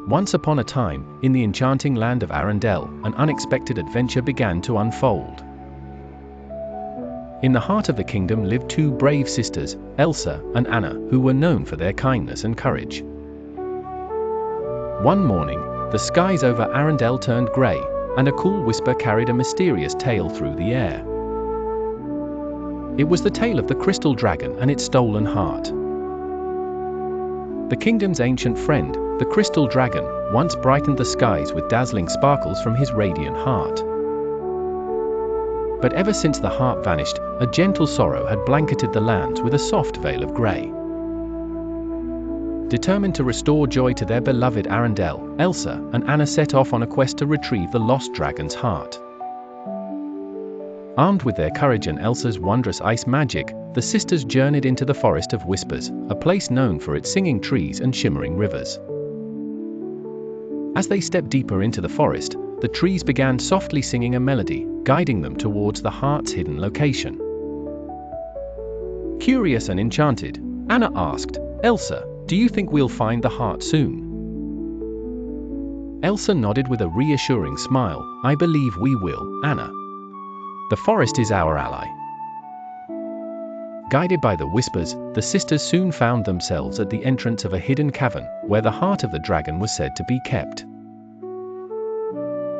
Once upon a time, in the enchanting land of Arendelle, an unexpected adventure began to unfold. In the heart of the kingdom lived two brave sisters, Elsa and Anna, who were known for their kindness and courage. One morning, the skies over Arendelle turned grey, and a cool whisper carried a mysterious tale through the air. It was the tale of the crystal dragon and its stolen heart. The kingdom's ancient friend, the crystal dragon, once brightened the skies with dazzling sparkles from his radiant heart. But ever since the heart vanished, a gentle sorrow had blanketed the lands with a soft veil of grey. Determined to restore joy to their beloved Arendelle, Elsa and Anna set off on a quest to retrieve the lost dragon's heart. Armed with their courage and Elsa's wondrous ice magic, the sisters journeyed into the Forest of Whispers, a place known for its singing trees and shimmering rivers. As they stepped deeper into the forest, the trees began softly singing a melody, guiding them towards the heart's hidden location. Curious and enchanted, Anna asked, "Elsa, do you think we'll find the heart soon?" Elsa nodded with a reassuring smile. "I believe we will, Anna. The forest is our ally." Guided by the whispers, the sisters soon found themselves at the entrance of a hidden cavern, where the heart of the dragon was said to be kept.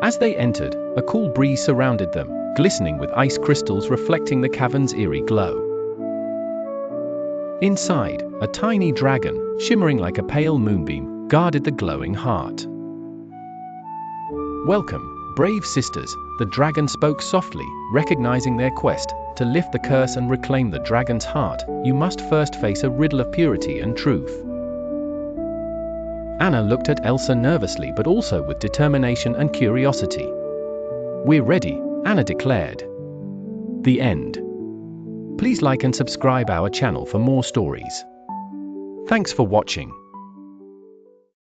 As they entered, a cool breeze surrounded them, glistening with ice crystals reflecting the cavern's eerie glow. Inside, a tiny dragon, shimmering like a pale moonbeam, guarded the glowing heart. "Welcome, brave sisters," the dragon spoke softly. "Recognizing their quest to lift the curse and reclaim the dragon's heart, you must first face a riddle of purity and truth." Anna looked at Elsa nervously but also with determination and curiosity. "We're ready," Anna declared. The end. Please like and subscribe our channel for more stories. Thanks for watching.